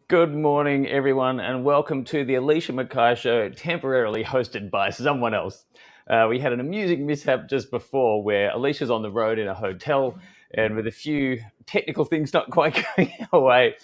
Good morning, everyone, and welcome to the Alicia McKay Show, temporarily hosted by someone else. We had an amusing mishap just before where Alicia's on the road in a hotel, and with a few technical things not quite going our way,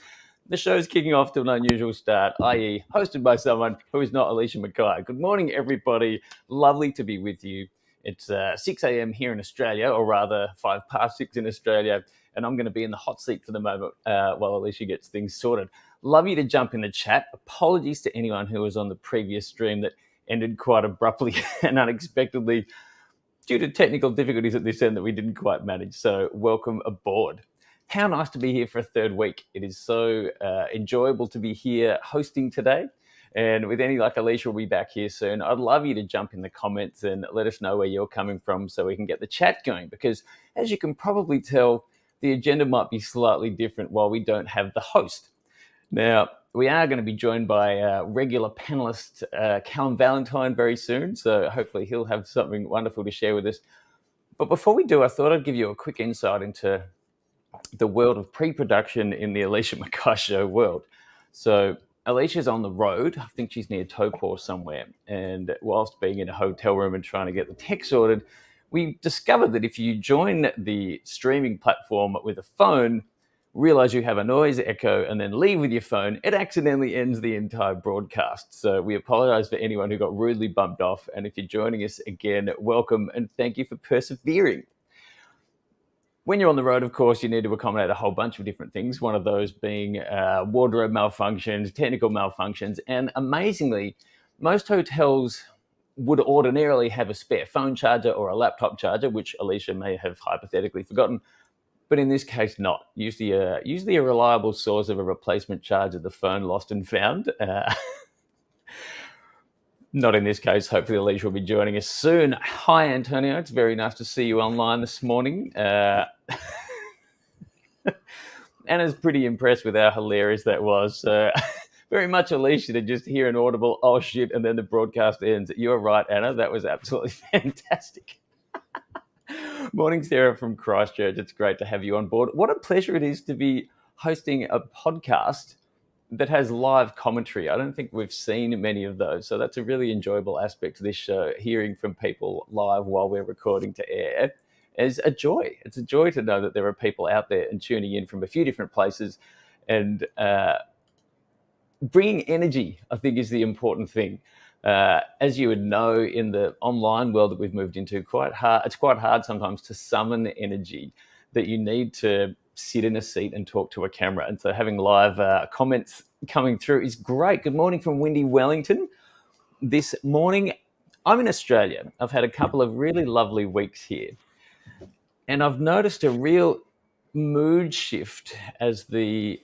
the show's kicking off to an unusual start, i.e., hosted by someone who is not Alicia McKay. Good morning, everybody. Lovely to be with you. It's 6 a.m. here in Australia, or rather 5 past 6 in Australia, and I'm going to be in the hot seat for the moment while Alicia gets things sorted. Love you to jump in the chat. Apologies to anyone who was on the previous stream that ended quite abruptly and unexpectedly due to technical difficulties at this end that we didn't quite manage. So welcome aboard. How nice to be here for a third week. It is so enjoyable to be here hosting today. And with any luck, Alicia will be back here soon. I'd love you to jump in the comments and let us know where you're coming from so we can get the chat going. Because as you can probably tell, the agenda might be slightly different while we don't have the host. Now, we are going to be joined by regular panelist Callum Valentine very soon, so hopefully he'll have something wonderful to share with us. But before we do, I thought I'd give you a quick insight into the world of pre-production in the Alicia McKay Show world. So Alicia's on the road. I think she's near Taupo somewhere. And whilst being in a hotel room and trying to get the tech sorted, we discovered that if you join the streaming platform with a phone, realize you have a noise echo, and then leave with your phone, it accidentally ends the entire broadcast. So we apologize for anyone who got rudely bumped off. And if you're joining us again, welcome and thank you for persevering. When you're on the road, of course, you need to accommodate a whole bunch of different things, one of those being wardrobe malfunctions, technical malfunctions, and amazingly, most hotels would ordinarily have a spare phone charger or a laptop charger, which Alicia may have hypothetically forgotten, but in this case, not. Usually a reliable source of a replacement charger, the phone lost and found. Not in this case. Hopefully, Alicia will be joining us soon. Hi, Antonio. It's very nice to see you online this morning. Anna's pretty impressed with how hilarious that was. Very much Alicia to just hear an audible, oh shit, and then the broadcast ends. You're right, Anna. That was absolutely fantastic. Morning, Sarah from Christchurch. It's great to have you on board. What a pleasure it is to be hosting a podcast that has live commentary. I don't think we've seen many of those. So that's a really enjoyable aspect to this show, hearing from people live while we're recording to air is a joy. It's a joy to know that there are people out there and tuning in from a few different places and bringing energy, I think, is the important thing. As you would know, in the online world that we've moved into, it's quite hard sometimes to summon energy that you need to sit in a seat and talk to a camera. And so having live comments coming through is great. Good morning from windy Wellington. This morning, I'm in Australia. I've had a couple of really lovely weeks here. And I've noticed a real mood shift as the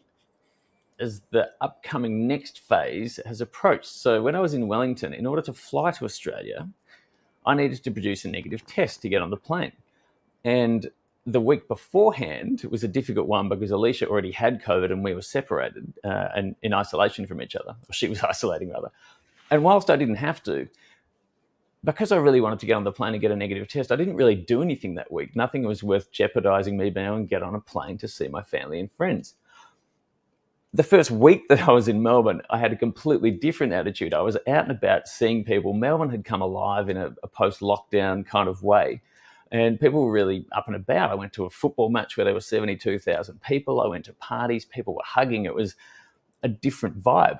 upcoming next phase has approached. So when I was in Wellington, in order to fly to Australia, I needed to produce a negative test to get on the plane. And the week beforehand was a difficult one because Alicia already had COVID and we were separated and in isolation from each other. Or she was isolating, rather. And whilst I didn't have to, because I really wanted to get on the plane and get a negative test, I didn't really do anything that week. Nothing was worth jeopardizing me being able to get on a plane to see my family and friends. The first week that I was in Melbourne, I had a completely different attitude. I was out and about seeing people. Melbourne had come alive in a post-lockdown kind of way. And people were really up and about. I went to a football match where there were 72,000 people. I went to parties. People were hugging. It was a different vibe.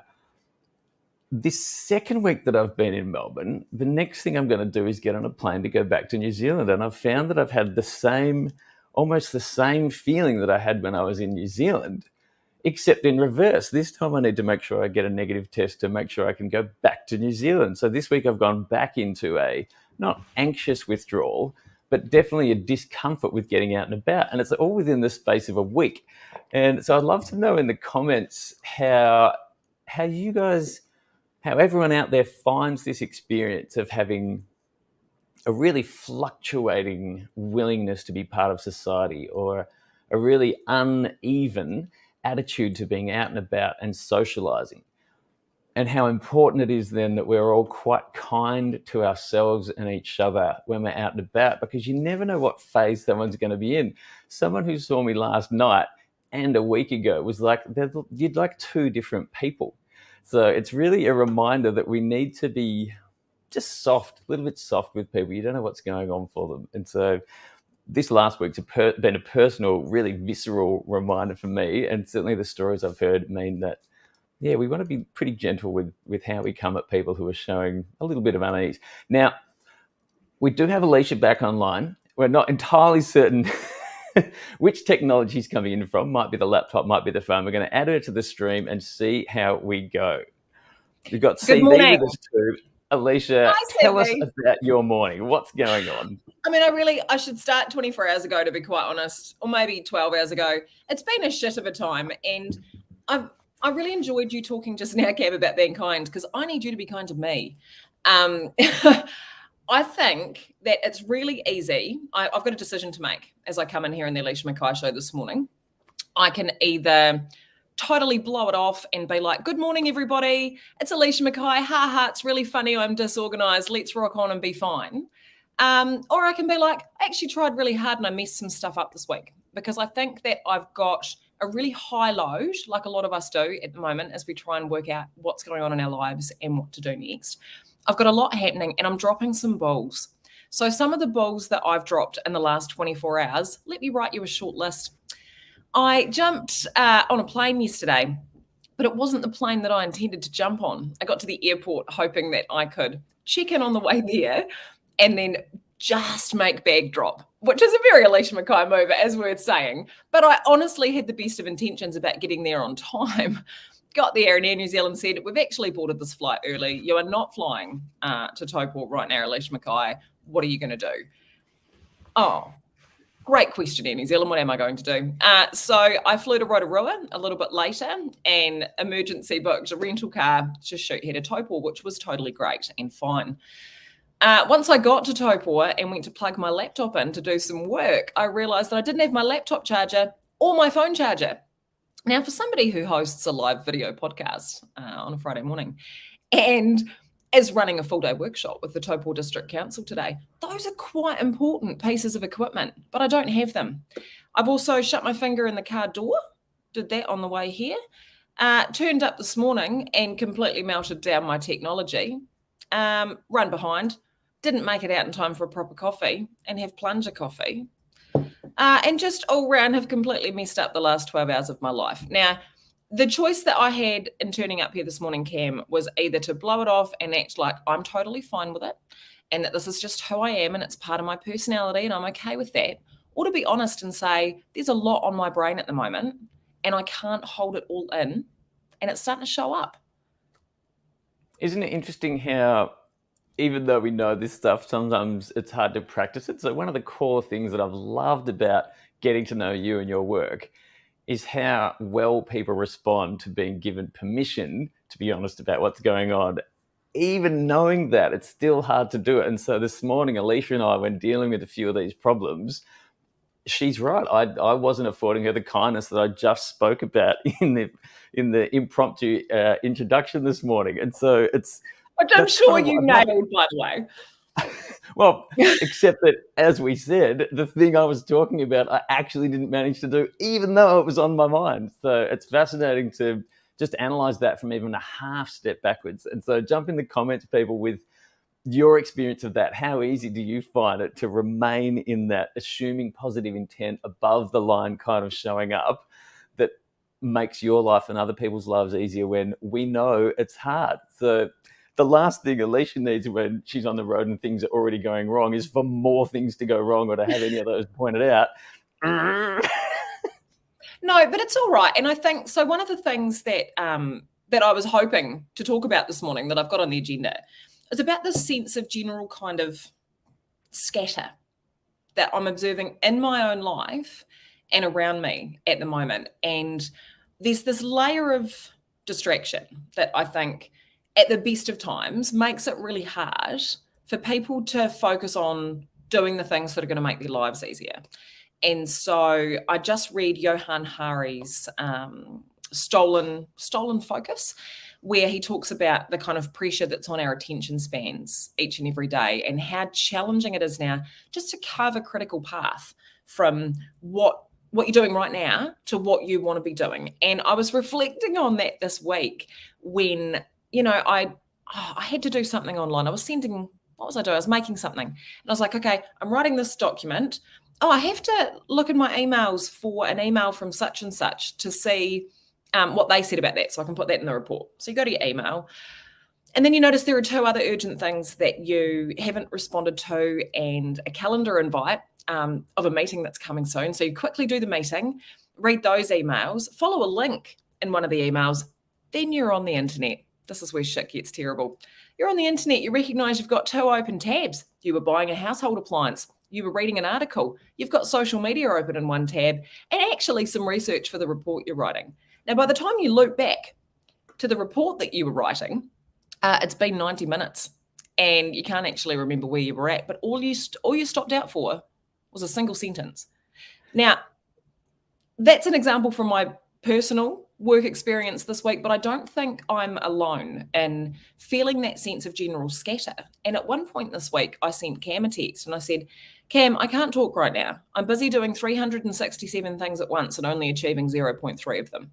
This second week that I've been in Melbourne, the next thing I'm going to do is get on a plane to go back to New Zealand. And I've found that I've had almost the same feeling that I had when I was in New Zealand, except in reverse. This time I need to make sure I get a negative test to make sure I can go back to New Zealand. So this week I've gone back into a not anxious withdrawal, but definitely a discomfort with getting out and about. And it's all within the space of a week. And so I'd love to know in the comments how everyone out there finds this experience of having a really fluctuating willingness to be part of society, or a really uneven attitude to being out and about and socializing, and how important it is then that we're all quite kind to ourselves and each other when we're out and about, because you never know what phase someone's going to be in. Someone who saw me last night and a week ago was like you'd like two different people. So it's really a reminder that we need to be just soft, a little bit soft with people. You don't know what's going on for them. And so this last week's been a personal, really visceral reminder for me. And certainly the stories I've heard mean that, yeah, we want to be pretty gentle with how we come at people who are showing a little bit of unease. Now, we do have Alicia back online. We're not entirely certain which technology she's coming in from. Might be the laptop, might be the phone. We're going to add her to the stream and see how we go. We've got Good CD morning. with us too. Alicia, Hi, tell us CD. about your morning. What's going on? I mean, I should start 24 hours ago, to be quite honest, or maybe 12 hours ago. It's been a shit of a time, and I really enjoyed you talking just now, Cam, about being kind, because I need you to be kind to me. I think that it's really easy. I've got a decision to make as I come in here in the Alicia McKay show this morning. I can either totally blow it off and be like, good morning, everybody. It's Alicia McKay. Ha ha, it's really funny. I'm disorganized. Let's rock on and be fine. Or I can be like, I actually tried really hard and I messed some stuff up this week, because I think that I've got a really high load, like a lot of us do at the moment, as we try and work out what's going on in our lives and what to do next. I've got a lot happening and I'm dropping some balls. So some of the balls that I've dropped in the last 24 hours, let me write you a short list. I jumped on a plane yesterday, but it wasn't the plane that I intended to jump on. I got to the airport hoping that I could check in on the way there and then just make bag drop, which is a very Alicia McKay move, as we're saying. But I honestly had the best of intentions about getting there on time. Got there and Air New Zealand said, we've actually boarded this flight early. You are not flying to Taupo right now, Alicia McKay. What are you going to do? Oh, great question, Air New Zealand. What am I going to do? So I flew to Rotorua a little bit later and emergency booked a rental car to shoot here to Taupo, which was totally great and fine. Once I got to Taupo and went to plug my laptop in to do some work, I realised that I didn't have my laptop charger or my phone charger. Now, for somebody who hosts a live video podcast on a Friday morning and is running a full-day workshop with the Taupo District Council today, those are quite important pieces of equipment, but I don't have them. I've also shut my finger in the car door, did that on the way here, turned up this morning and completely melted down my technology, run behind, didn't make it out in time for a proper coffee and have plunger coffee. And just all round have completely messed up the last 12 hours of my life. Now, the choice that I had in turning up here this morning, Cam, was either to blow it off and act like I'm totally fine with it and that this is just who I am and it's part of my personality and I'm okay with that, or to be honest and say there's a lot on my brain at the moment and I can't hold it all in and it's starting to show up. Isn't it interesting how, even though we know this stuff, sometimes it's hard to practice it? So one of the core things that I've loved about getting to know you and your work is how well people respond to being given permission to be honest about what's going on. Even knowing that, it's still hard to do it. And so this morning, Alicia and I, when dealing with a few of these problems, she's right. I wasn't affording her the kindness that I just spoke about in the impromptu introduction this morning. And so it's... Which I'm sure you nailed, by the way. Well, except that, as we said, the thing I was talking about, I actually didn't manage to do, even though it was on my mind. So it's fascinating to just analyze that from even a half step backwards. And so jump in the comments, people, with your experience of that. How easy do you find it to remain in that assuming positive intent above the line kind of showing up that makes your life and other people's lives easier when we know it's hard? So the last thing Alicia needs when she's on the road and things are already going wrong is for more things to go wrong or to have any of those pointed out. No, but it's all right. And I think, so one of the things that that I was hoping to talk about this morning that I've got on the agenda is about this sense of general kind of scatter that I'm observing in my own life and around me at the moment. And there's this layer of distraction that I think at the best of times makes it really hard for people to focus on doing the things that are going to make their lives easier. And so I just read Johann Hari's Stolen Focus, where he talks about the kind of pressure that's on our attention spans each and every day and how challenging it is now just to carve a critical path from what what you're doing right now to what you want to be doing. And I was reflecting on that this week when, I had to do something online. I was what was I doing? I was making something. And I was like, okay, I'm writing this document. Oh, I have to look in my emails for an email from such and such to see what they said about that, so I can put that in the report. So you go to your email, and then you notice there are 2 other urgent things that you haven't responded to, and a calendar invite of a meeting that's coming soon. So you quickly do the meeting, read those emails, follow a link in one of the emails, then you're on the internet. This is where shit gets terrible. You're on the internet, you recognize you've got 2 open tabs. You were buying a household appliance, you were reading an article, you've got social media open in one tab, and actually some research for the report you're writing. Now, by the time you loop back to the report that you were writing, it's been 90 minutes and you can't actually remember where you were at, but all you stopped out for was a single sentence. Now, that's an example from my personal work experience this week, but I don't think I'm alone in feeling that sense of general scatter. And at one point this week, I sent Cam a text and I said, Cam, I can't talk right now. I'm busy doing 367 things at once and only achieving 0.3 of them.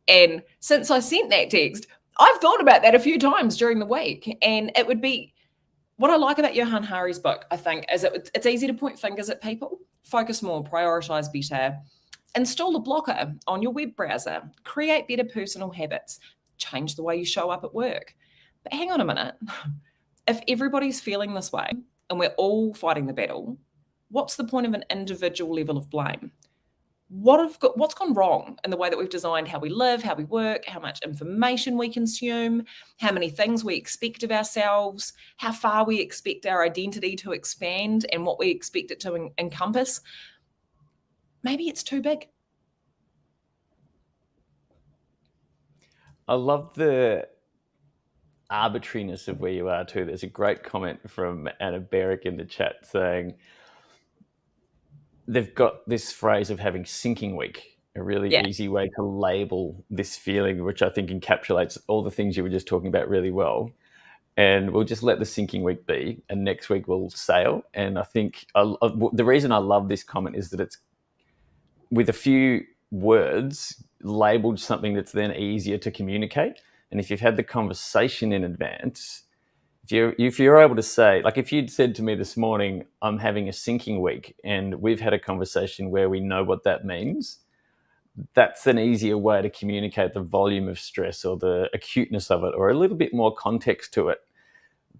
And since I sent that text, I've thought about that a few times during the week. And it would be what I like about Johan Hari's book, I think, is it's easy to point fingers at people, focus more, prioritize better, install a blocker on your web browser, create better personal habits, change the way you show up at work. But hang on a minute. If everybody's feeling this way and we're all fighting the battle, what's the point of an individual level of blame? What's gone wrong in the way that we've designed how we live, how we work, how much information we consume, how many things we expect of ourselves, how far we expect our identity to expand and what we expect it to encompass? Maybe it's too big. I love the arbitrariness of where you are too. There's a great comment from Anna Berrick in the chat saying they've got this phrase of having sinking week, a really easy way to label this feeling, which I think encapsulates all the things you were just talking about really well. And we'll just let the sinking week be, and next week we'll sail. And I think the reason I love this comment is that it's with a few words labeled something that's then easier to communicate. And if you've had the conversation in advance, if you're able to say, like if you'd said to me this morning, I'm having a sinking week, and we've had a conversation where we know what that means, that's an easier way to communicate the volume of stress or the acuteness of it, or a little bit more context to it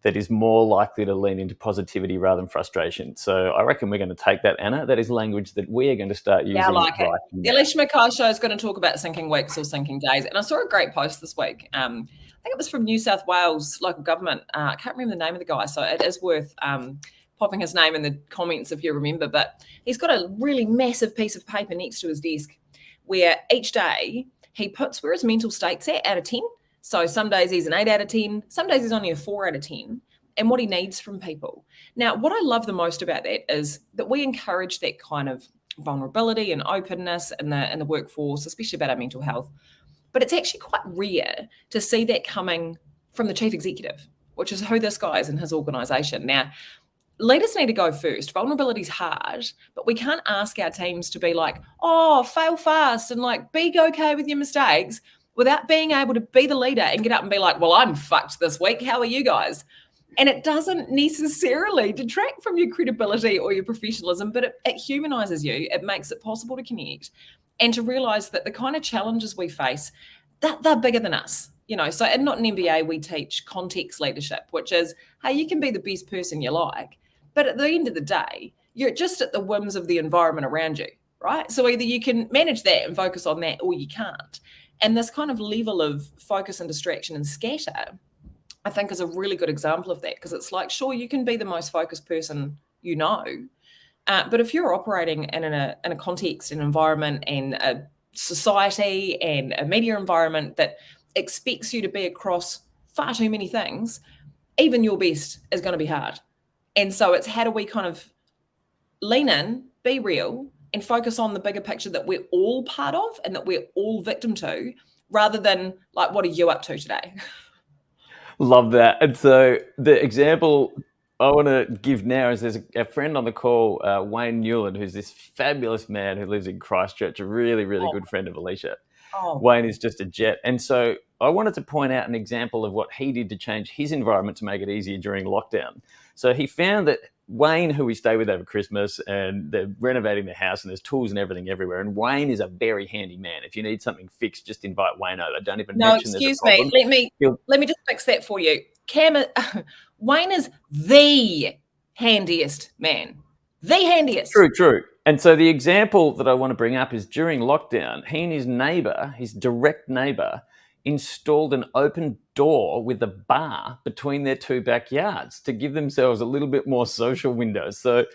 that is more likely to lean into positivity rather than frustration. So I reckon we're going to take that, Anna. That is language that we're going to start using. Yeah, I like it. The Alicia McKay show is going to talk about sinking weeks or sinking days. And I saw a great post this week. I think it was from New South Wales local government. I can't remember the name of the guy, so it is worth popping his name in the comments if you remember. But he's got a really massive piece of paper next to his desk where each day he puts where his mental state's at out of 10. So some days he's an 8 out of 10, some days he's only a 4 out of 10, and what he needs from people. Now, what I love the most about that is that we encourage that kind of vulnerability and openness in the workforce, especially about our mental health. But it's actually quite rare to see that coming from the chief executive, which is who this guy is in his organisation. Now, leaders need to go first. Vulnerability is hard, but we can't ask our teams to be like, oh, fail fast and like be okay with your mistakes, without being able to be the leader and get up and be like, well, I'm fucked this week. How are you guys? And it doesn't necessarily detract from your credibility or your professionalism, but it humanizes you. It makes it possible to connect and to realize that the kind of challenges we face, they're bigger than us. So at Not an MBA, we teach context leadership, which is, hey, you can be the best person you like, but at the end of the day, you're just at the whims of the environment around you, right? So either you can manage that and focus on that, or you can't. And this kind of level of focus and distraction and scatter, I think, is a really good example of that, because it's like, sure, you can be the most focused person you know, but if you're operating in a context, an environment, and a society and a media environment that expects you to be across far too many things, even your best is going to be hard. And so it's how do we kind of lean in, be real, and focus on the bigger picture that we're all part of and that we're all victim to, rather than like, what are you up to today? Love that. And so the example I want to give now is there's a friend on the call, Wayne Newland, who's this fabulous man who lives in Christchurch, a really, really Oh, good friend of Alicia. oh, Wayne is just a jet. And so I wanted to point out an example of what he did to change his environment to make it easier during lockdown. So he found that Wayne, who we stay with over Christmas, and they're renovating the house and there's tools and everything everywhere. And Wayne is a very handy man. If you need something fixed, just invite Wayne over. Don't even no, mention there's a excuse me. problem. Let me just fix that for you. Wayne is the handiest man. The handiest. True. And so the example that I want to bring up is during lockdown, he and his neighbour, his direct neighbour, installed an open door with a bar between their two backyards to give themselves a little bit more social window. So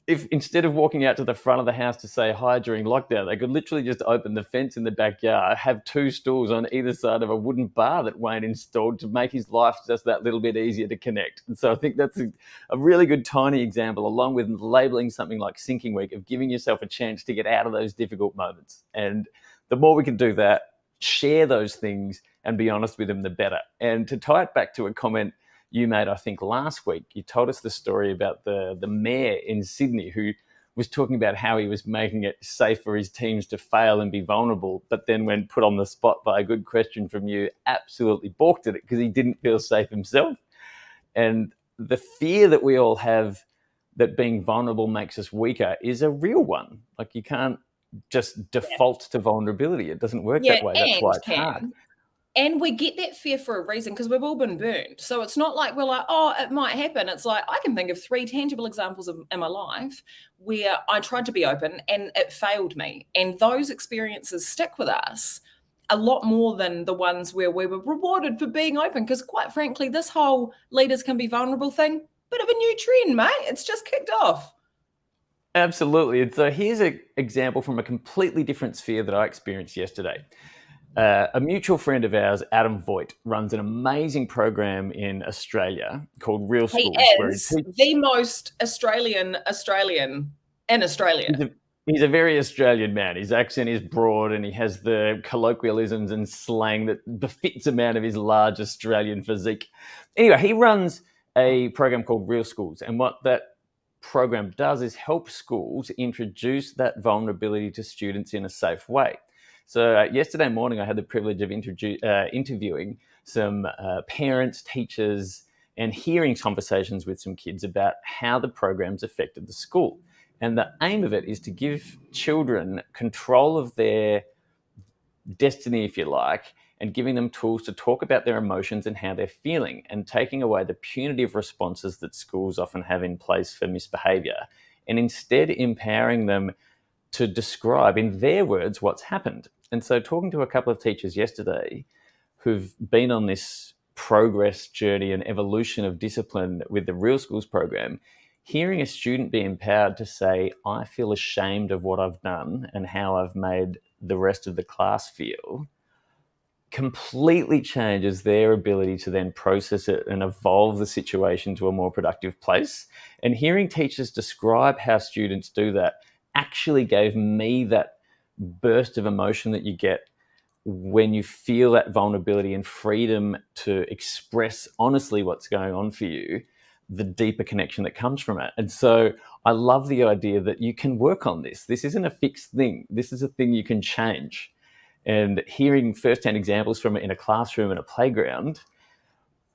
if instead of walking out to the front of the house to say hi during lockdown, they could literally just open the fence in the backyard, have two stools on either side of a wooden bar that Wayne installed to make his life just that little bit easier to connect. And so I think that's a really good tiny example, along with labeling something like Sinking Week, of giving yourself a chance to get out of those difficult moments. And the more we can do that, share those things and be honest with them, the better. And to tie it back to a comment you made, I think, last week, you told us the story about the mayor in Sydney who was talking about how he was making it safe for his teams to fail and be vulnerable, but then when put on the spot by a good question from you, absolutely balked at it because he didn't feel safe himself. And the fear that we all have that being vulnerable makes us weaker is a real one. Like, you can't just default to vulnerability. It doesn't work that way. That's why it's hard. And we get that fear for a reason because we've all been burned. So it's not like we're like, oh, it might happen. It's like I can think of 3 tangible examples in my life where I tried to be open and it failed me. And those experiences stick with us a lot more than the ones where we were rewarded for being open. Because quite frankly, this whole leaders can be vulnerable thing, bit of a new trend, mate. It's just kicked off. Absolutely. And so here's an example from a completely different sphere that I experienced yesterday. A mutual friend of ours, Adam Voigt, runs an amazing program in Australia called Real Schools. He is the most Australian in Australia. He's a very Australian man. His accent is broad and he has the colloquialisms and slang that befits a man of his large Australian physique. Anyway, he runs a program called Real Schools. And what that program does is help schools introduce that vulnerability to students in a safe way. So yesterday morning, I had the privilege of interviewing some parents, teachers, and hearing conversations with some kids about how the program's affected the school. And the aim of it is to give children control of their destiny, if you like, and giving them tools to talk about their emotions and how they're feeling, and taking away the punitive responses that schools often have in place for misbehaviour, and instead empowering them to describe in their words what's happened. And so talking to a couple of teachers yesterday who've been on this progress journey and evolution of discipline with the Real Schools program, hearing a student be empowered to say, I feel ashamed of what I've done and how I've made the rest of the class feel, completely changes their ability to then process it and evolve the situation to a more productive place. And hearing teachers describe how students do that actually gave me that burst of emotion that you get when you feel that vulnerability and freedom to express honestly what's going on for you, the deeper connection that comes from it. And so I love the idea that you can work on this. This isn't a fixed thing. This is a thing you can change. And hearing firsthand examples from it in a classroom and a playground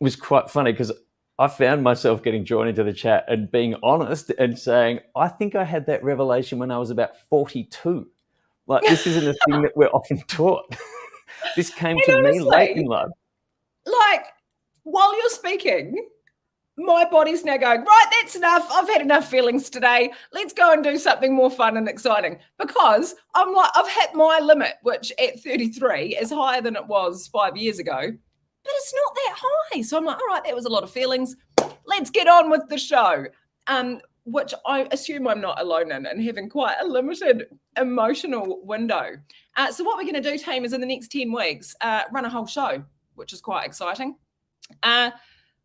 was quite funny, because I found myself getting drawn into the chat and being honest and saying, I think I had that revelation when I was about 42. Like, this isn't a thing that we're often taught. This came to me late in life. Like, while you're speaking, my body's now going, right, that's enough. I've had enough feelings today. Let's go and do something more fun and exciting. Because I'm like, I've hit my limit, which at 33 is higher than it was 5 years ago, but it's not that high. So I'm like, all right, that was a lot of feelings. Let's get on with the show. Which I assume I'm not alone in, and having quite a limited emotional window. So what we're going to do, team, is in the next 10 weeks, run a whole show, which is quite exciting.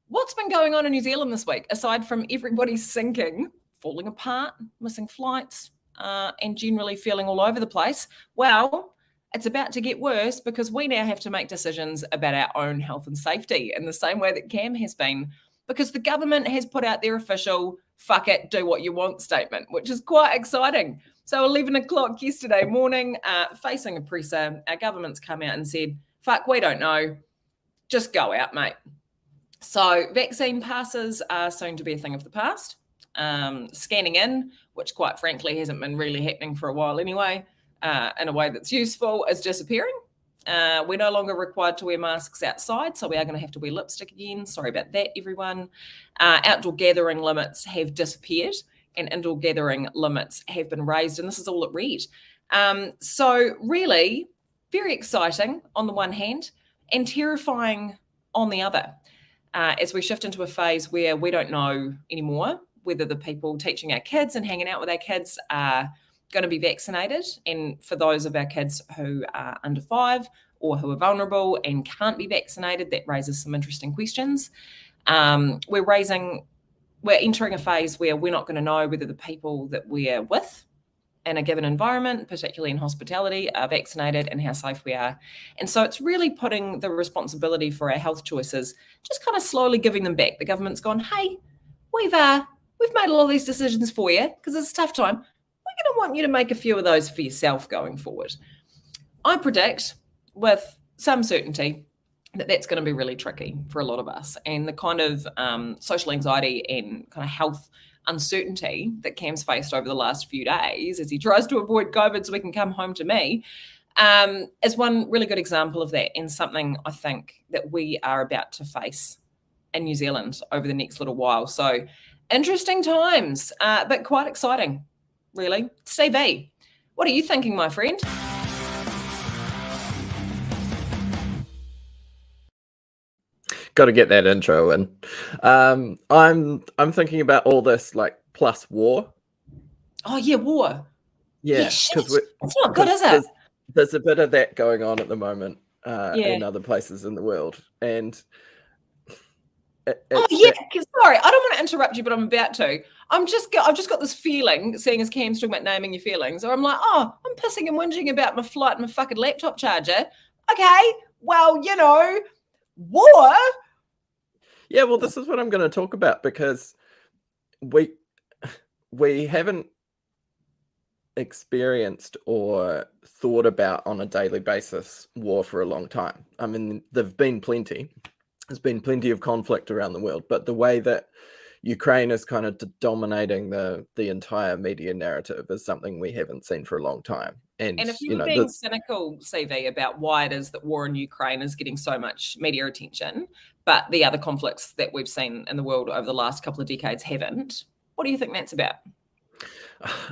What's been going on in New Zealand this week, aside from everybody sinking, falling apart, missing flights, and generally feeling all over the place? Well, it's about to get worse, because we now have to make decisions about our own health and safety in the same way that Cam has been because the government has put out their official fuck it, do what you want statement, which is quite exciting. So 11 o'clock yesterday morning, facing a presser, our government's come out and said, fuck, we don't know, just go out, mate. So vaccine passes are soon to be a thing of the past. Scanning in, which quite frankly hasn't been really happening for a while anyway, in a way that's useful, is disappearing. We're no longer required to wear masks outside, so we are going to have to wear lipstick again. Sorry about that, everyone. Outdoor gathering limits have disappeared and indoor gathering limits have been raised, and this is all at red. So really, very exciting on the one hand and terrifying on the other, as we shift into a phase where we don't know anymore whether the people teaching our kids and hanging out with our kids are going to be vaccinated. And for those of our kids who are under 5 or who are vulnerable and can't be vaccinated, that raises some interesting questions. We're entering a phase where we're not going to know whether the people that we're with in a given environment, particularly in hospitality, are vaccinated and how safe we are. And so it's really putting the responsibility for our health choices, just kind of slowly giving them back. The government's gone, hey, we've made all of these decisions for you because it's a tough time. We're going to want you to make a few of those for yourself going forward. I predict with some certainty that that's going to be really tricky for a lot of us. And the kind of social anxiety and kind of health uncertainty that Cam's faced over the last few days as he tries to avoid COVID so we can come home to me, is one really good example of that, and something I think that we are about to face in New Zealand over the next little while. So interesting times, but quite exciting, really. CV, what are you thinking, my friend? Got to get that intro in. I'm thinking about all this like plus war. Oh yeah, war. Yeah, because it's not good, is it? There's a bit of that going on at the moment in other places in the world, and sorry, I don't want to interrupt you, but I'm about to. I've just got this feeling, seeing as Cam's talking about naming your feelings, or I'm like, oh, I'm pissing and whinging about my flight and my fucking laptop charger. Okay, well, war. Yeah, well, this is what I'm going to talk about, because we haven't experienced or thought about on a daily basis war for a long time. I mean, there've been plenty. There's been plenty of conflict around the world, but the way that Ukraine is kind of dominating the entire media narrative is something we haven't seen for a long time. And if you were being cynical, CV, about why it is that war in Ukraine is getting so much media attention, but the other conflicts that we've seen in the world over the last couple of decades haven't, what do you think that's about?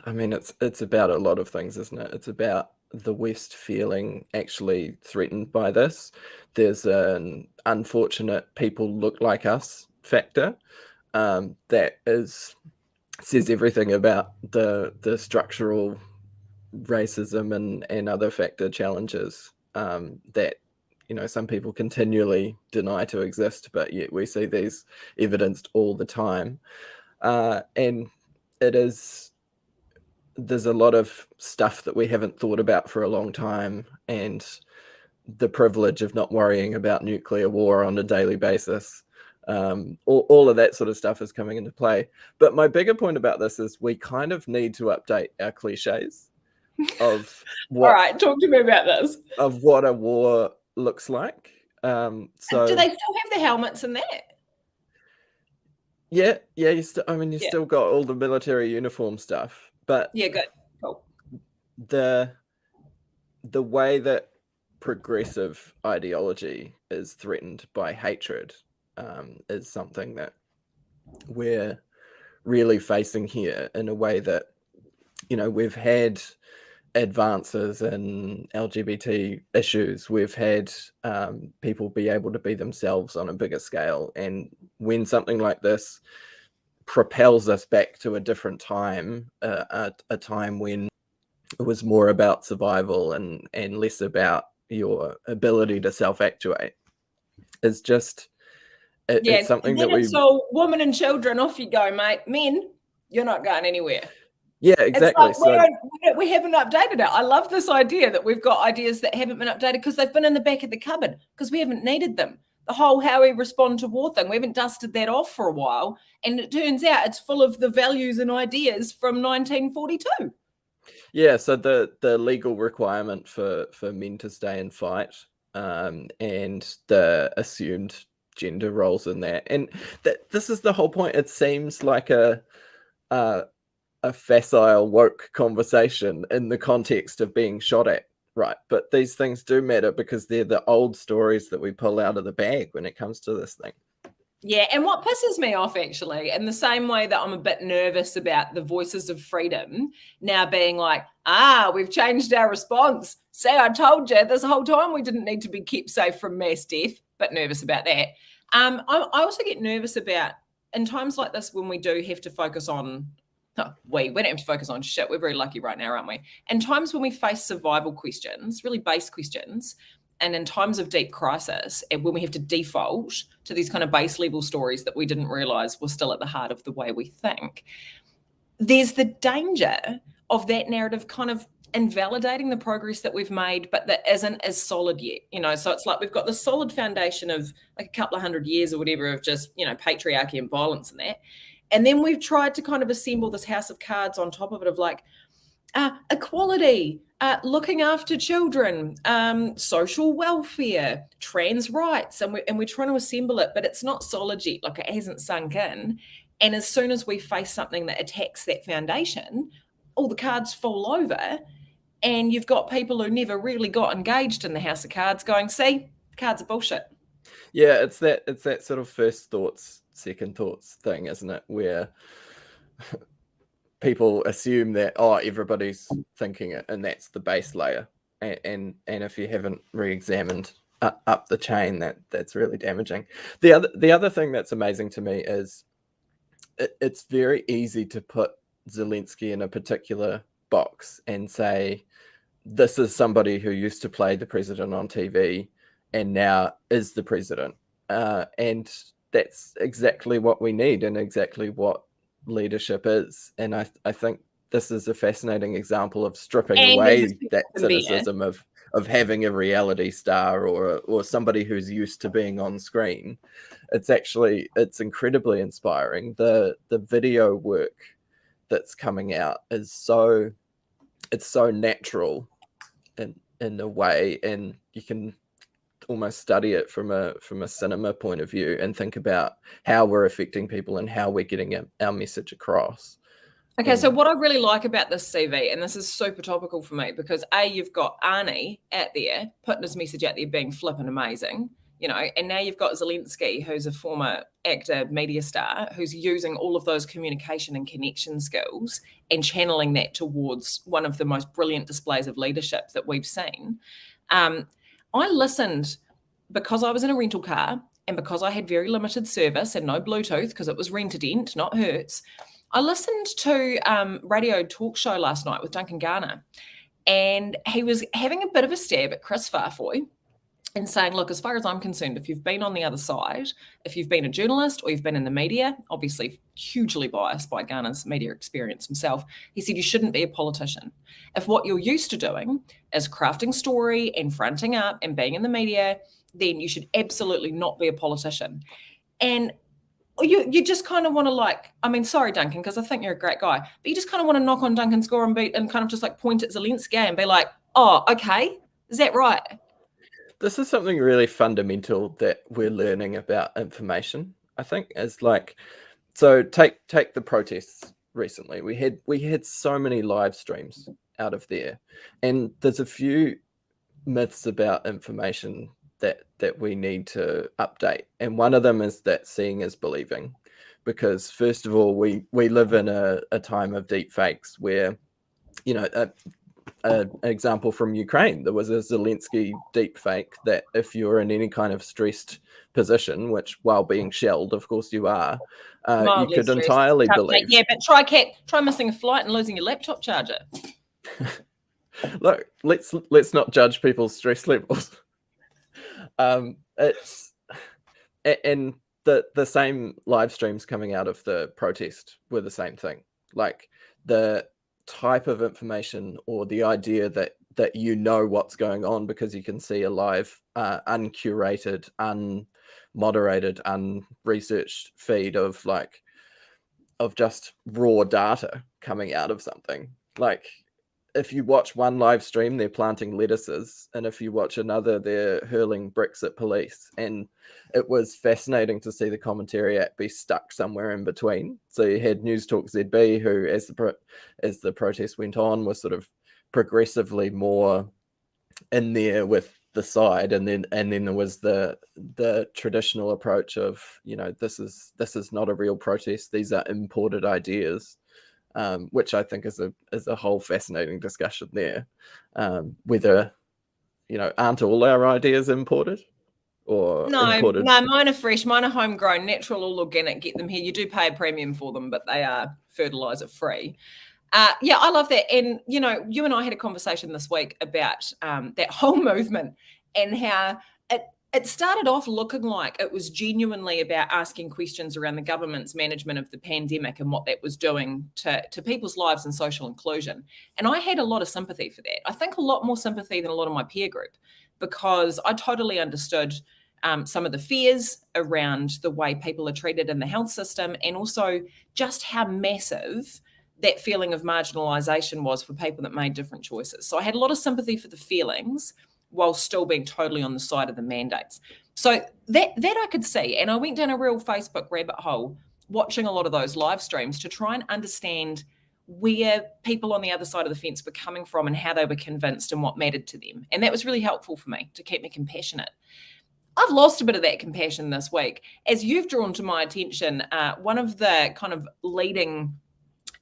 I mean, it's about a lot of things, isn't it? It's about the West feeling actually threatened by this. There's an unfortunate people look like us factor that says everything about the structural racism and other factor challenges that some people continually deny to exist, but yet we see these evidenced all the time, and there's a lot of stuff that we haven't thought about for a long time, and the privilege of not worrying about nuclear war on a daily basis. All of that sort of stuff is coming into play. But my bigger point about this is we kind of need to update our cliches of what. All right, talk to me about this. Of what a war looks like. So do they still have the helmets and that? Yeah. You still got all the military uniform stuff, but yeah, good, cool. The way that progressive ideology is threatened by hatred is something that we're really facing here, in a way that we've had advances in LGBT issues, we've had people be able to be themselves on a bigger scale, and when something like this propels us back to a different time, a time when it was more about survival and less about your ability to self-actuate, it's just it's something that so women and children, off you go, mate. Men, you're not going anywhere. Yeah, exactly. It's like we haven't updated it. I love this idea that we've got ideas that haven't been updated because they've been in the back of the cupboard because we haven't needed them. the whole how we respond to war thing. We haven't dusted that off for a while. And it turns out it's full of the values and ideas from 1942. Yeah, so the legal requirement for men to stay and fight, and the assumed gender roles in that, and this is the whole point. It seems like a facile woke conversation in the context of being shot at, right? But these things do matter because they're the old stories that we pull out of the bag when it comes to this thing. Yeah, and what pisses me off, actually, in the same way that I'm a bit nervous about the voices of freedom now being like, we've changed our response. See, I told you this whole time we didn't need to be kept safe from mass death, but nervous about that. I also get nervous about, in times like this when we do have to focus on, we don't have to focus on shit. We're very lucky right now, aren't we? In times when we face survival questions, really base questions, and in times of deep crisis, and when we have to default to these kind of base level stories that we didn't realize were still at the heart of the way we think, there's the danger of that narrative kind of invalidating the progress that we've made, but that isn't as solid yet. So it's like we've got this solid foundation of like a couple of 100 years or whatever of just, patriarchy and violence and that. And then we've tried to kind of assemble this house of cards on top of it of like equality, looking after children, social welfare, trans rights, and we're trying to assemble it, but it's not solid yet. Like, it hasn't sunk in. And as soon as we face something that attacks that foundation, all the cards fall over, and you've got people who never really got engaged in the house of cards going, see, the cards are bullshit. Yeah, it's that sort of first thoughts, second thoughts thing, isn't it? Where people assume that everybody's thinking it, and that's the base layer. And if you haven't re-examined up the chain, that's really damaging. The other thing that's amazing to me is it's very easy to put Zelensky in a particular box and say, this is somebody who used to play the president on TV and now is the president. And that's exactly what we need and exactly what leadership is. And I think this is a fascinating example of stripping away that cynicism of having a reality star or somebody who's used to being on screen. It's incredibly inspiring. The video work that's coming out is so natural in a way, and you can almost study it from a cinema point of view and think about how we're affecting people and how we're getting our message across. Okay, so what I really like about this CV, and this is super topical for me, because you've got Arnie out there putting his message out there being flipping amazing, and now you've got Zelensky, who's a former actor, media star, who's using all of those communication and connection skills and channeling that towards one of the most brilliant displays of leadership that we've seen. I listened because I was in a rental car and because I had very limited service and no Bluetooth because it was Rent-A-Dent, not Hertz. I listened to radio talk show last night with Duncan Garner, and he was having a bit of a stab at Chris Farfoy and saying, look, as far as I'm concerned, if you've been on the other side, if you've been a journalist or you've been in the media, obviously hugely biased by Garner's media experience himself, he said you shouldn't be a politician. If what you're used to doing is crafting story and fronting up and being in the media, then you should absolutely not be a politician. And you just kind of want to sorry, Duncan, because I think you're a great guy, but you just kind of want to knock on Duncan's door and kind of just like point at Zelensky and be like, oh, okay, is that right? This is something really fundamental that we're learning about information, I think, is like, so take the protests recently. We had so many live streams out of there, and there's a few myths about information that we need to update. And one of them is that seeing is believing, because first of all, we live in a time of deep fakes where, an example from Ukraine, there was a Zelensky deep fake that if you're in any kind of stressed position, which while being shelled, of course you are, you could entirely believe. Yeah, but try missing a flight and losing your laptop charger. Look, let's not judge people's stress levels. It's and the same live streams coming out of the protest were the same thing. Like, the type of information or the idea that that you know what's going on because you can see a live, uncurated, unmoderated, unresearched feed of just raw data coming out of something. Like, if you watch one live stream, they're planting lettuces, and if you watch another, they're hurling bricks at police. And it was fascinating to see the commentary act be stuck somewhere in between. So you had News Talk ZB, who, as the protest went on, was sort of progressively more in there with the side, and then there was the traditional approach of, this is not a real protest, these are imported ideas. Which I think is a whole fascinating discussion there. Whether, aren't all our ideas imported or imported? No, mine are fresh. Mine are homegrown, natural, all organic. Get them here. You do pay a premium for them, but they are fertilizer free. Yeah, I love that. And, you and I had a conversation this week about that whole movement and how it started off looking like it was genuinely about asking questions around the government's management of the pandemic and what that was doing to people's lives and social inclusion. And I had a lot of sympathy for that. I think a lot more sympathy than a lot of my peer group, because I totally understood some of the fears around the way people are treated in the health system, and also just how massive that feeling of marginalisation was for people that made different choices. So I had a lot of sympathy for the feelings, while still being totally on the side of the mandates. So that I could see. And I went down a real Facebook rabbit hole watching a lot of those live streams to try and understand where people on the other side of the fence were coming from and how they were convinced and what mattered to them. And that was really helpful for me to keep me compassionate. I've lost a bit of that compassion this week. As you've drawn to my attention, one of the kind of leading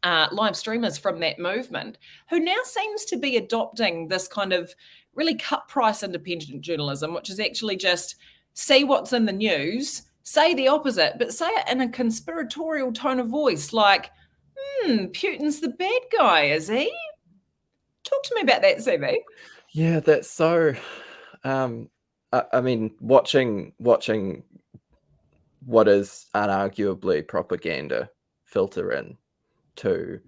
live streamers from that movement, who now seems to be adopting this kind of really cut price independent journalism, which is actually just see what's in the news, say the opposite, but say it in a conspiratorial tone of voice, like, Putin's the bad guy, is he? Talk to me about that, CV. Yeah, that's so. I mean, watching what is unarguably propaganda filter in to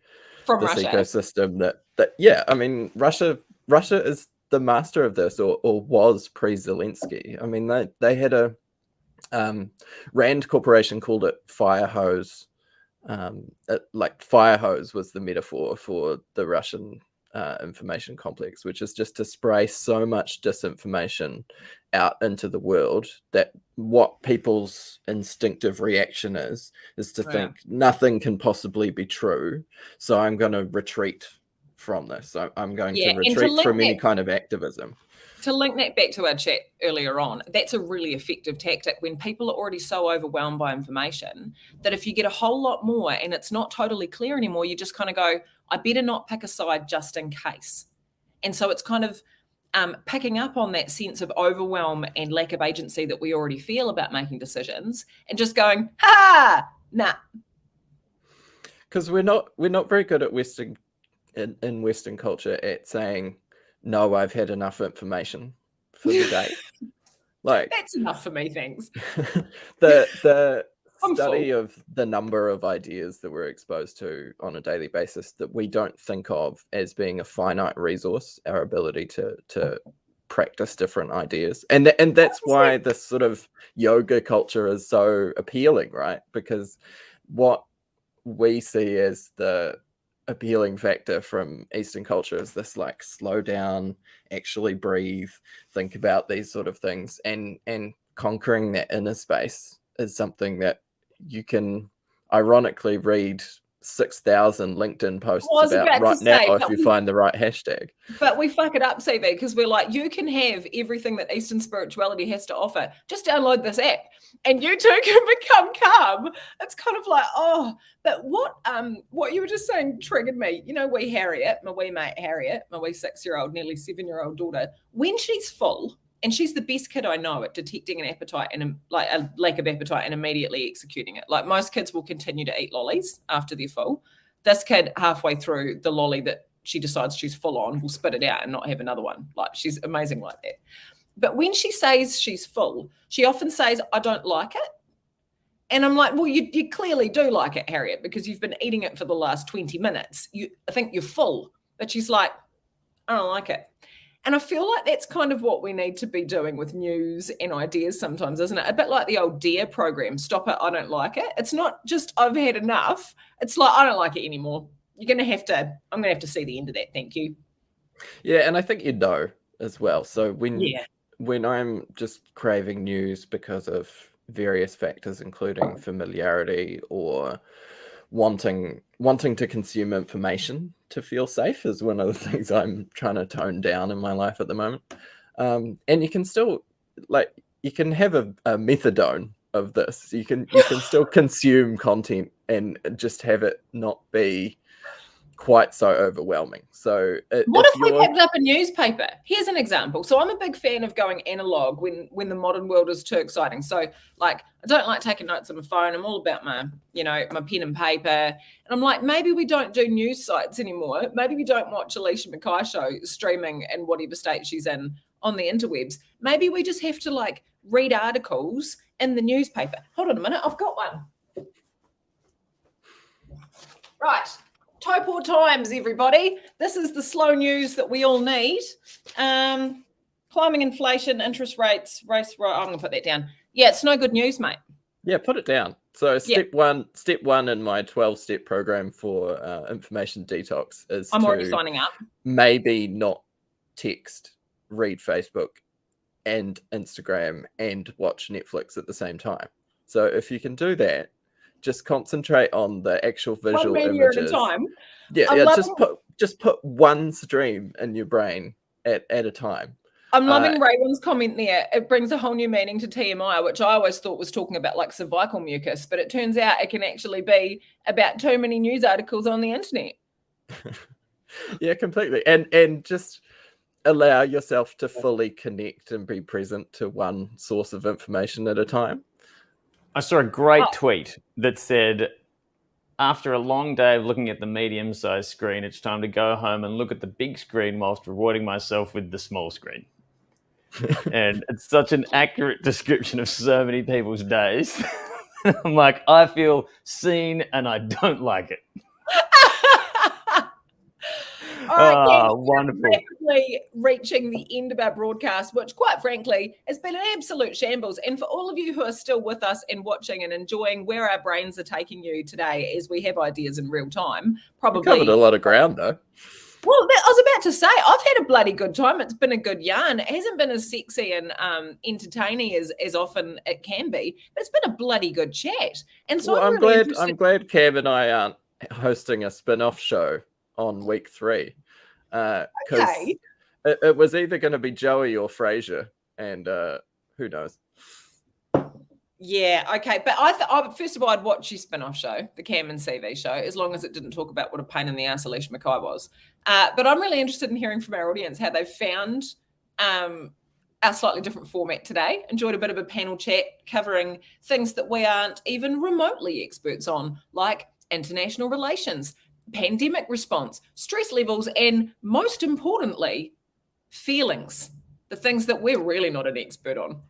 From this Russia. ecosystem that yeah, I mean, Russia is the master of this, or was pre-Zelensky. I mean, they had a Rand Corporation called it fire hose. Like fire hose was the metaphor for the Russian information complex, which is just to spray so much disinformation out into the world that what people's instinctive reaction is to think nothing can possibly be true. So I'm going to retreat from this. I'm going to retreat from any kind of activism. To link that back to our chat earlier on, that's a really effective tactic when people are already so overwhelmed by information that if you get a whole lot more and it's not totally clear anymore, you just kind of go, I better not pick a side just in case. And so it's kind of picking up on that sense of overwhelm and lack of agency that we already feel about making decisions and just going, nah. Because we're not very good at in Western culture at saying, no, I've had enough information for the day. Like, that's enough for me, thanks. the study of the number of ideas that we're exposed to on a daily basis that we don't think of as being a finite resource, our ability to practice different ideas. And that's why this sort of yoga culture is so appealing, right? Because what we see as the appealing factor from Eastern culture is this, like, slow down, actually breathe, think about these sort of things, and conquering that inner space is something that you can ironically read 6,000 LinkedIn posts about right now if you find the right hashtag. But we fuck it up, CV, because we're like, you can have everything that Eastern spirituality has to offer. Just download this app and you too can become calm. It's kind of like, but what you were just saying triggered me. Wee Harriet, my wee mate Harriet, my wee 6-year-old, nearly 7-year-old daughter, when she's full, and she's the best kid I know at detecting an appetite and a lack of appetite and immediately executing it. Like, most kids will continue to eat lollies after they're full. This kid, halfway through the lolly that she decides she's full on, will spit it out and not have another one. Like, she's amazing like that. But when she says she's full, she often says, I don't like it. And I'm like, well, you clearly do like it, Harriet, because you've been eating it for the last 20 minutes. I think you're full. But she's like, I don't like it. And I feel like that's kind of what we need to be doing with news and ideas sometimes, isn't it? A bit like the old DARE program, stop it, I don't like it. It's not just I've had enough. It's like, I don't like it anymore. I'm going to have to see the end of that. Thank you. Yeah, and I think you know as well. So Yeah. when I'm just craving news because of various factors, including familiarity or wanting to consume information to feel safe, is one of the things I'm trying to tone down in my life at the moment. And you can still, like, you can have a methadone of this. You can still consume content and just have it not be quite so overwhelming. So What if we picked up a newspaper? Here's an example. So I'm a big fan of going analog when the modern world is too exciting. So like, I don't like taking notes on my phone. I'm all about my pen and paper. And I'm like, maybe we don't do news sites anymore. Maybe we don't watch Alicia McKay show streaming in whatever state she's in on the interwebs. Maybe we just have to like read articles in the newspaper. Hold on a minute. I've got one. Right. Topor Times, everybody. This is the slow news that we all need. Climbing inflation, interest rates, I'm going to put that down. Yeah, it's no good news, mate. Yeah, put it down. So step one in my 12-step program for information detox is I'm already signing up. Maybe not text, read Facebook and Instagram and watch Netflix at the same time. So if you can do that, just concentrate on the actual visual images. At a time. Yeah, just put one stream in your brain at a time. I'm loving Raywin's comment there. It brings a whole new meaning to TMI, which I always thought was talking about like cervical mucus, but it turns out it can actually be about too many news articles on the internet. Yeah, completely. And just allow yourself to fully connect and be present to one source of information at a time. I saw a great tweet that said, after a long day of looking at the medium-sized screen, it's time to go home and look at the big screen whilst rewarding myself with the small screen. And it's such an accurate description of so many people's days. I'm like, I feel seen and I don't like it. All right, wonderful. Rapidly reaching the end of our broadcast, which quite frankly has been an absolute shambles. And for all of you who are still with us and watching and enjoying where our brains are taking you today as we have ideas in real time, probably we covered a lot of ground though. Well, I was about to say, I've had a bloody good time. It's been a good yarn. It hasn't been as sexy and entertaining as often it can be, but it's been a bloody good chat. And so I'm glad Kev and I aren't hosting a spin-off show on week 3, because it was either going to be Joey or Frasier, and who knows. Yeah, okay, but I first of all, I'd watch your spin-off show, the Cam and CV show, as long as it didn't talk about what a pain in the ass Alicia McKay was. But I'm really interested in hearing from our audience how they found our slightly different format today. Enjoyed a bit of a panel chat covering things that we aren't even remotely experts on, like international relations, pandemic response, stress levels, and most importantly, feelings, the things that we're really not an expert on.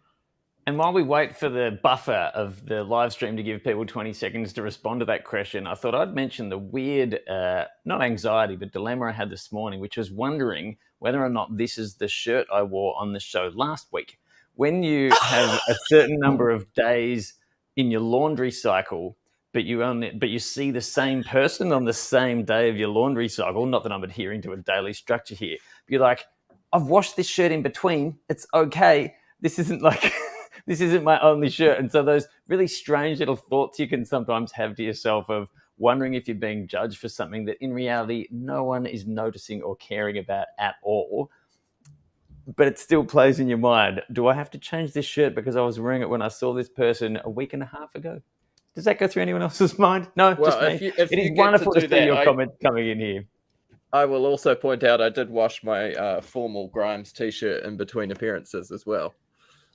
And while we wait for the buffer of the live stream to give people 20 seconds to respond to that question, I thought I'd mention the weird, not anxiety, but dilemma I had this morning, which was wondering whether or not this is the shirt I wore on the show last week. When you have a certain number of days in your laundry cycle, but you see the same person on the same day of your laundry cycle, not that I'm adhering to a daily structure here, but you're like, I've washed this shirt in between. It's okay. This isn't like... this isn't my only shirt. And so those really strange little thoughts you can sometimes have to yourself of wondering if you're being judged for something that in reality no one is noticing or caring about at all, but it still plays in your mind. Do I have to change this shirt because I was wearing it when I saw this person a week and a half ago? Does that go through anyone else's mind? No, well, just me. It is wonderful to see your comments coming in here. I will also point out I did wash my formal Grimes t-shirt in between appearances as well.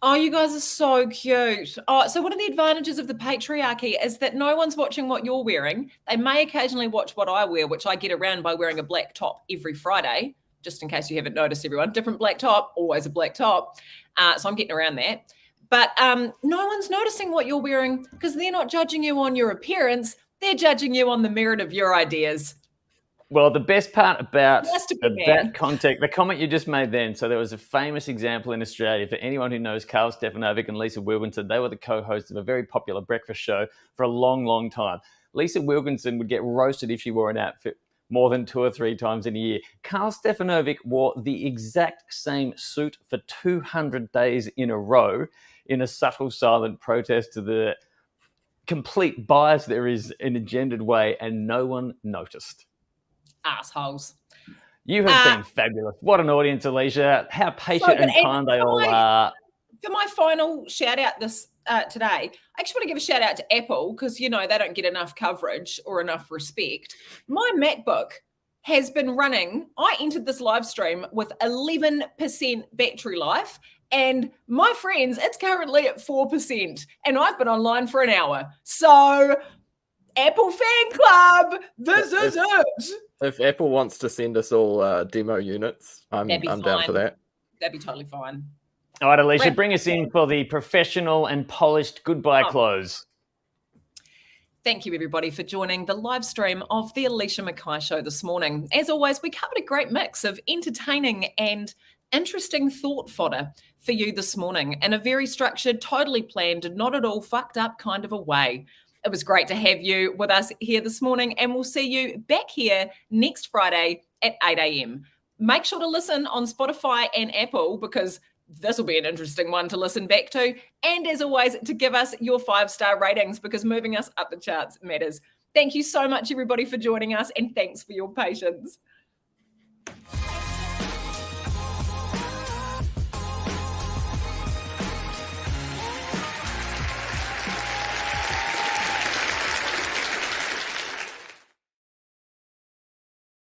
Oh, you guys are so cute. Oh, so one of the advantages of the patriarchy is that no one's watching what you're wearing. They may occasionally watch what I wear, which I get around by wearing a black top every Friday, just in case you haven't noticed, everyone. Different black top, always a black top. So I'm getting around that. But no one's noticing what you're wearing because they're not judging you on your appearance. They're judging you on the merit of your ideas. Well, the best part about Nice to be that context, the comment you just made then, so there was a famous example in Australia for anyone who knows Carl Stefanovic and Lisa Wilkinson. They were the co-hosts of a very popular breakfast show for a long, long time. Lisa Wilkinson would get roasted if she wore an outfit more than 2 or 3 times in a year. Carl Stefanovic wore the exact same suit for 200 days in a row in a subtle, silent protest to the complete bias there is in a gendered way, and no one noticed. Assholes. You have been fabulous. What an audience, Alicia. How patient and kind they all are. For my final shout out this today, I actually want to give a shout out to Apple because, they don't get enough coverage or enough respect. My MacBook has been running. I entered this live stream with 11% battery life. And my friends, it's currently at 4%. And I've been online for an hour. So, Apple fan club, this is it. If Apple wants to send us all demo units, I'm down for that. That'd be totally fine. All right, Alicia, bring us in for the professional and polished goodbye close. Thank you, everybody, for joining the live stream of the Alicia McKay Show this morning. As always, we covered a great mix of entertaining and interesting thought fodder for you this morning in a very structured, totally planned, not at all fucked up kind of a way. It was great to have you with us here this morning, and we'll see you back here next Friday at 8 a.m. Make sure to listen on Spotify and Apple because this will be an interesting one to listen back to. And as always, to give us your 5-star ratings because moving us up the charts matters. Thank you so much, everybody, for joining us, and thanks for your patience.